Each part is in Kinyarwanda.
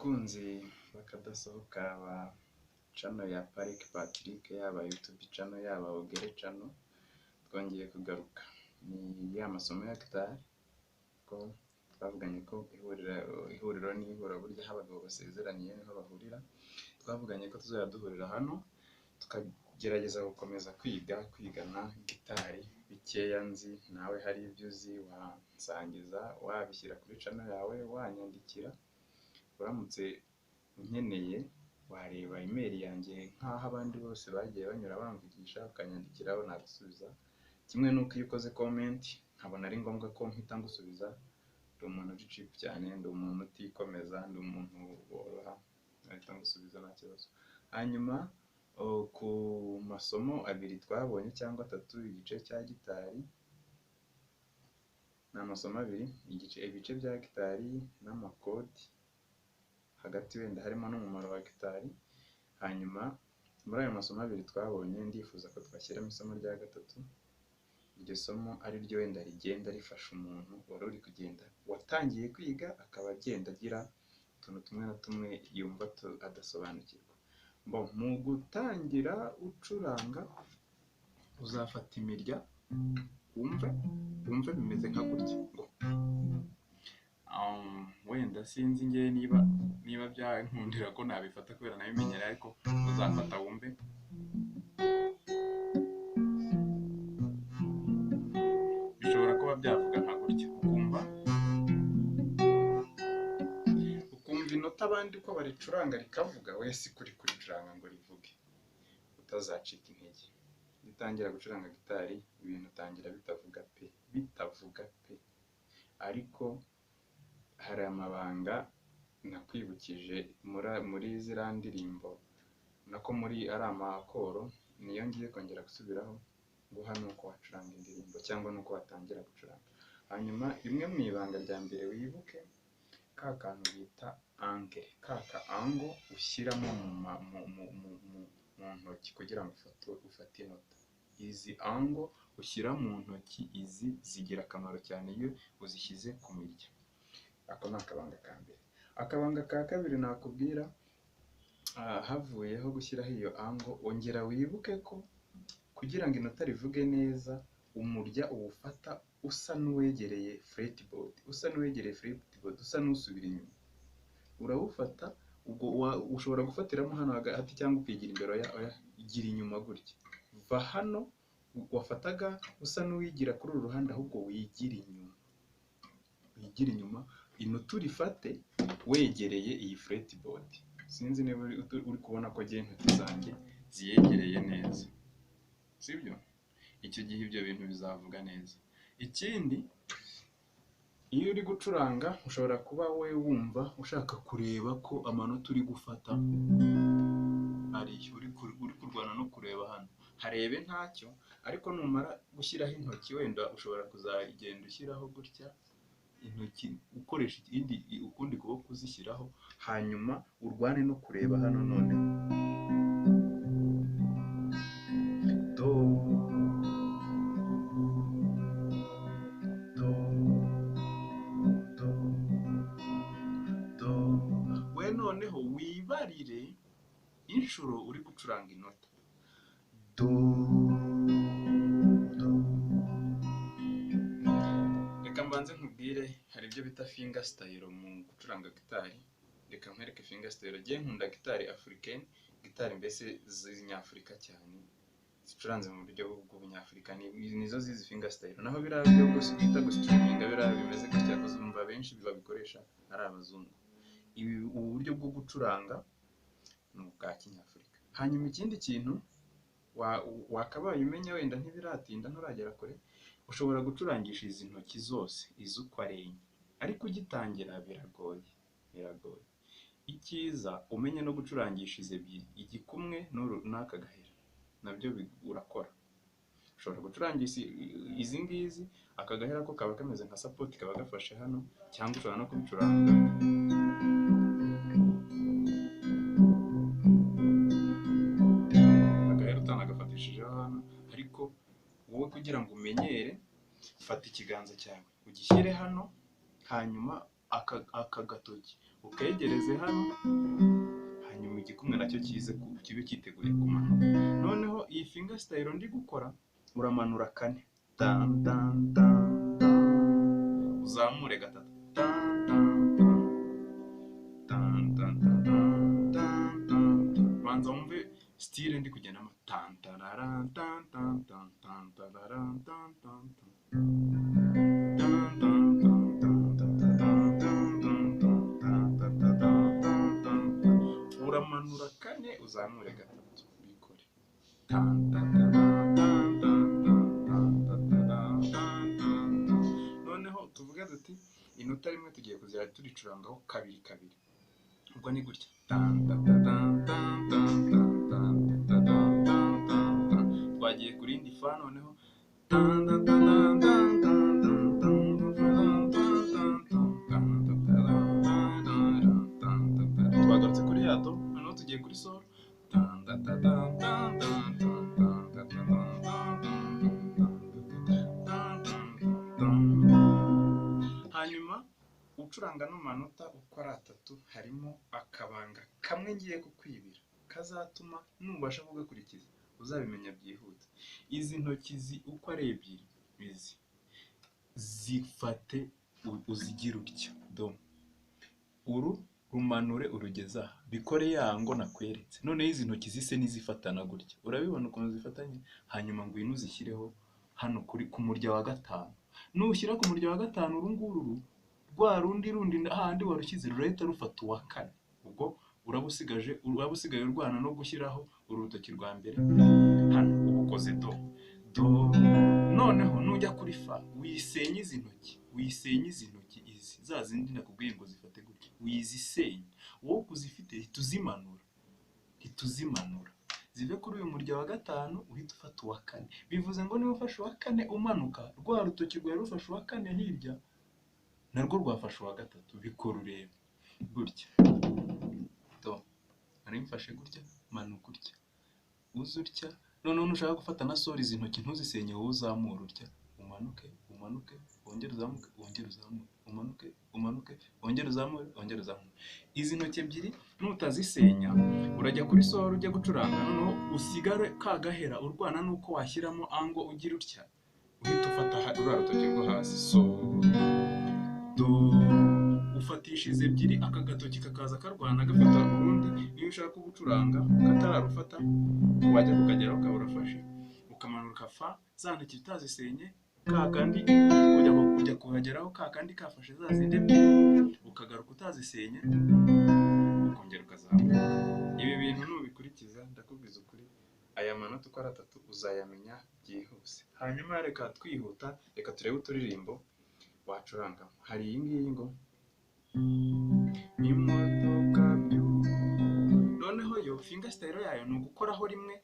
Bakunzi bakadasohoka ba channel ya Park Patrick, yaba YouTube channel yaba Ogere channel, twongeye kugaruka. Ni ya masomo ya gitari ko twavuganye ko ihuriro n'ihura burya abagabo basezeraniye niho bahurira. Twavuganye ko tuzajya duhurira hano tukagerageza gukomeza kwigana gitari bikeya nzi, nawe hari ibyo uzi wansangiza, wabishyira kuri channel yawe, wanyandikira. Uramutse unkeneye wareba email yanjye nk'aho abandi bose bagiye banyura bamvugisha, ukanyandikiraho nagusubiza. Kimwe nuko iyo ukoze comment nkabona ari ngombwa ko mpita ngusubiza, ndi umuntu uri cheap cyane, ndi umuntu utikomeza, ndi umuntu woroha, nahita ngusubiza nta kibazo. Hanyuma ku masomo abiri twabonye cyangwa atatu, igice cya gitari n'amasomo abiri, ibice bya gitari n'amakodi hagati wenda harimo n'umumaro wa gitari. Hanyuma muri ayo masomo abiri twabonye ndifuza ko twashyiramo isomo rya gatatu. Iryo somo ari ryo wenda rigenda rifasha umuntu wari uri kugenda watangiye kwiga akaba agenda agira utuntu tumwe na tumwe yumva adasobanukirwa. Mu gutangira ucuranga uzafata imirya wumve bimeze nka gutya ngo wenda sinzi nge niba byankundira ko nabifata kubera nabimenyera, ariko uzafata wumve bishobora kuba byavuga nka gutya, ukumva inota abandi ko baricuranga rikavuga, wese kuricuranga ngo rivuge, utazacika intege. Utangira gucuranga gitari ibintu utangira bitavuga pe, ariko hari amabanga nakwibukije muri ziriya ndirimbo, nako muri ari amakoro, niyo ngiye kongera gusubiraho ngo hano uko wacuranga indirimbo cyangwa nuko watangira gucuranga. Hanyuma rimwe mu ibanga rya mbere wibuke ka kantu bita ange, ka ango ushyiramo mu ntoki kugira ngo ufate inota. Izi ango ushyira mu ntoki, izi zigira akamaro cyane iyo uzishyize ku mirya. Ako ni akabanga ka mbere. Akabanga ka kabiri nakubwira, havuyeho gushyiraho iyo ango, ongera wibuke ko kugira ngo inota rivuge neza, umurya uwufata usa n'uwegereye fretboard, usa n'usubira inyuma. Urawufata ubwo ushobora gufatiramo hano hagati cyangwa ukigira imbere, igira inyuma gutya. Va hano wafataga usa n'uwigira kuri uru ruhande, ahubwo wigira inyuma, inota urifate wegereye iyi fretboard. Sinzi niba uri kubona ko ngiye intoki zanjye ziyegereye neza, sibyo? Icyo gihe ibyo bintu bizavuga neza. Ikindi, iyo uri gucuranga ushobora kuba we wumva ushaka kureba ko amanota uri gufata ariyo, uri kurwana no kureba hano, harebe ntacyo, ariko numara gushyiraho intoki wenda ushobora kuzagenda ushyiraho gutya intoki ukoresha ukundi kuboko uzishyiraho, hanyuma urwane no kureba hano. None do we noneho wibarire inshuro uri gucuranga inota do. Reka mbanze nkubwire, hari ibyo bita finger style mu gucuranga gitari. Reka nkwereke finger style. Ngiye nkunda gitari africaine, gitari mbese z'inyafurika cyane, zicuranze mu buryo bw'ubunyafurika, nizo zizi finger style. Naho biriya byo gusa bita gustreaminga, biriya bimeze gutya kuzumva benshi babikoresha ari abazungu. Ubu buryo bwo gucuranga ni ubwa kinyafurika. Hanyuma ikindi kintu wakabaye umenya, wenda ntibiratinda nturagera kure, ushobora gucurangisha izi ntoki zose uko ari enye, ariko ugitangira biragoye. Icyiza umenye no gucurangisha izi ebyiri, igikumwe n'aka gahera, nabyo urakora. Ushobora gucurangisha izi ngizi, aka gahera ko kaba kameze nka support, kaba gafashe hano, cyangwa ushobora no kubicuranga agahera utanagafatishijeho hano. Ariko wowe kugira ngo umenyere, fata ikiganza cyawe ugishyire hano, hanyuma aka gatoki ukegereze hano, hanyuma igikumwe nacyo kibe cyiteguye kumanuka. Noneho iyi finger style ndi gukora, uramanura kane, uzamure gatatu, banza wumve style ndi kugendamo, uramanura kane uzamure gatatu, bikore. Noneho tuvuge duti inota rimwe tugiye kuzajya turicurangaho kabiri kabiri, ubwo ni gutya. Twagiye kuri indi fa noneho, twagarutse kuri ya do, noneho tugiye kuri sol. Hanyuma ucuranga n'amanota uko ari atatu, harimo akabanga kamwe ngiye kukwibira kazatuma nubasha kugakurikiza uzabimenya byihuse. Izi ntoki uko ari ebyiri, izi zifate uzigire utya, uru rumanure urugeza aha, bikore yango nakweretse. Noneho izi ntoki zise n'izifatana gutya, urabibona ukuntu zifatanye. Hanyuma ngwino uzishyireho hano ku murya wa gatanu. Nushyira ku murya wa gatanu uru nguru, rwa rundi ahandi warushyize rurahita rufata uwa kane. Ubwo uraba usigaye urwana no gushyiraho urutoki rwa mbere hano, uba ukoze do. Noneho nujya kuri fa, wisenye izi ntoki, izi za zindi nakubwiye ngo zifate gutya, wizisenya. Wowe kuzifite ntituzimanura, zive kuri uyu murya wa gatanu, uhita ufata uwa kane. Bivuze ngo niba ufashe uwa kane umanuka, rwa rutoki rwawe rufashe uwa kane hirya, narwo rwafashe uwa gatatu, bikora ureba gutya. Nari mfashe gutya, manuka utya, uza utya. Noneho nushaka gufata na soli, izi ntoki ntuzisenye, wowe uzamura utya, umanuke, wongere uzamuke, umanuke, wongere uzamure, Izi ntoki ebyiri nutazisenya, urajya kuri soli ujya gucuranga, noneho usigare kagahera urwana nuko washyiramo ango ugira utya, uhita ufata rwa rutoki rwo hasi, do. Ufatisha izi ebyiri, aka gatoki kakaza karwana gafata urundi. Niyo ushaka gucuranga katararufata, wajya kukageraho ukaba urafashe, ukamanuka fa, za ntoki utazisenye, kakandi ujya kuhageraho kakandi kafashe za zindi ebyiri, ukagaruka utazisenye, ukongera ukazamuka. Ibi bintu nubikurikiza, ndakubwiza ukuri, aya manota uko ari atatu uzayamenya byihuse. Hanyuma reka twihuta, reka turebe uturirimbo wacurangamo. Hari iyi ngiyi ngo imodoka byo. Noneho yo finger style yayo ni ugukoraho rimwe,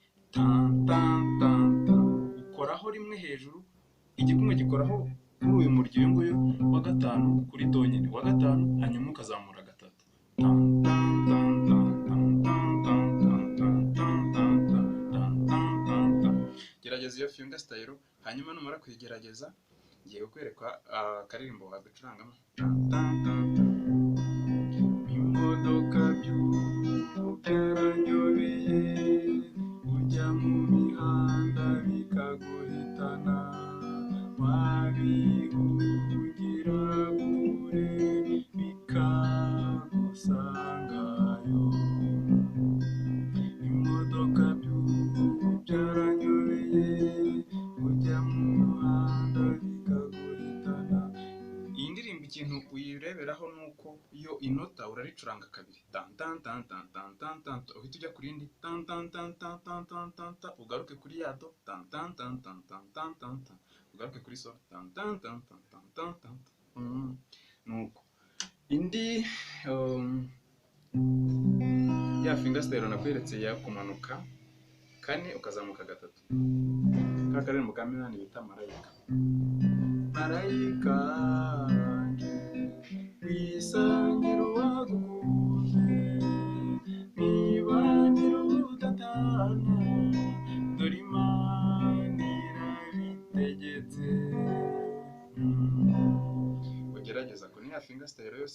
ukoraho rimwe hejuru, igikumwe gikoraho kuri uyu murya uyu nguyu wa gatanu, kuri do nyine wa gatanu, hanyuma ukazamura gatatu. Gerageza iyo finger style, hanyuma numara kuyigerageza ngiye kukwereka akaririmbo wagacurangamo. Imodoka byaranyobeye, ujya mu mihanda bikaguhitana, wabihungira kure bikagusangayo. Imodoka byaranyobeye, ujya mu muhanda bikaguhitana. Iyi ndirimbo ikintu uyireberaho nuko iyo inota uraricuranga kabiri, uhita ujya kuri indi, ugaruke kuri ya do, ugaruke kuri sol, nuko indi ya finger style nakweretse ya kumanuka kane ukazamuka gatatu, ka karirimbo ka Minani bita Marayika. Marayika wisangira uwagukunze, nibagira udatana, dore Imana irabitegetse. Ugerageza kuri ya finger niga style yo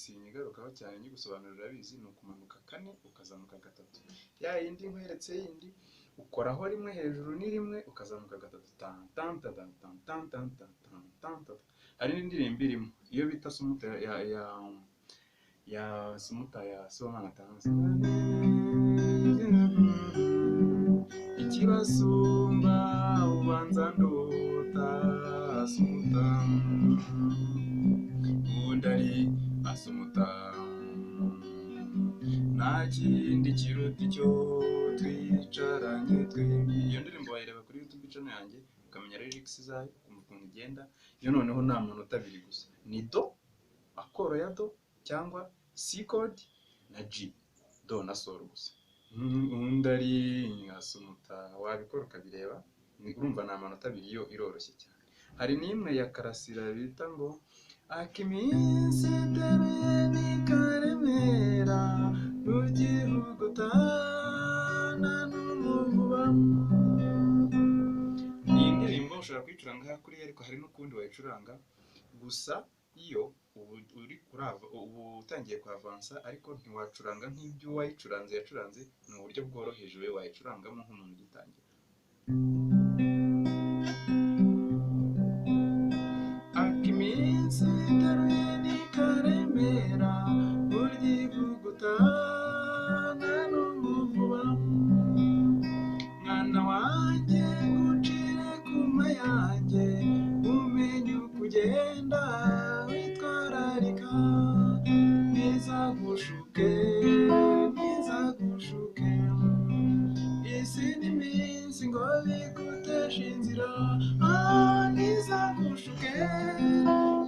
sinyigarukaho cyane nyigusobanurira abizi ni ukumanuka kane ukazamuka gatatu. Ya yindi nkweretse yindi ukoraho rimwe hejuru ni rimwe ukazamuka gatatu tan tan tan tan tan tan tan tan tan. Hari n'indirimbo irimo iyo bita sumuta ya sumuta ya Sibomana Tanzi, ikibasumba ubanza ndota sumuta undari asumuta nta kindi kiruta icyo twicaranye twembi. Iyo ndirimbo wayireba kuri YouTube channel yanjye ukamenya lyrics zayo ukumva ukuntu igenda. Iyo noneho nta manota abiri gusa, ni do, akoro ya do cyangwa C chord na G, do na sol gusa. Undari asumuta wabikora ukabireba, urumva nta manota abiri, yo iroroshye cyane. Hari n'imwe ya Karasira bita ngo akiminsi teruye nikaremera n'ugihugutana n'umuvuba. Iyi ndirimbo ushobora kuyicuranga kuriya, ariko hari n'ukundi wayicuranga gusa iyo ubu utangiye kuavansa, ariko ntiwacuranga nk'ibyo uwayicuranze yacuranze. Ni uburyo bworoheje we wayicurangamo nk'umuntu ugitangira. Akiminsi teruye nikaremera uryivugutana n'umuvuba. Mwana wanjye ngucire kuma yanjye, umenye ukugenda witwararika, ntizagushuke ntizagushuke. Isi n'iminsi ngo biguteshe inzira, ntizagushuke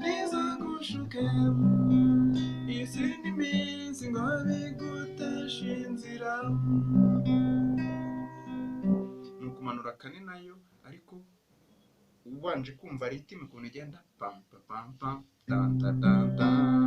ntizagushuke. Isi n'iminsi ngo biguteshe inzira. Ni ukumanura kane nayo, ariko ubanje kumva ritime ukuntu igenda pam pam pam tan tan tan tan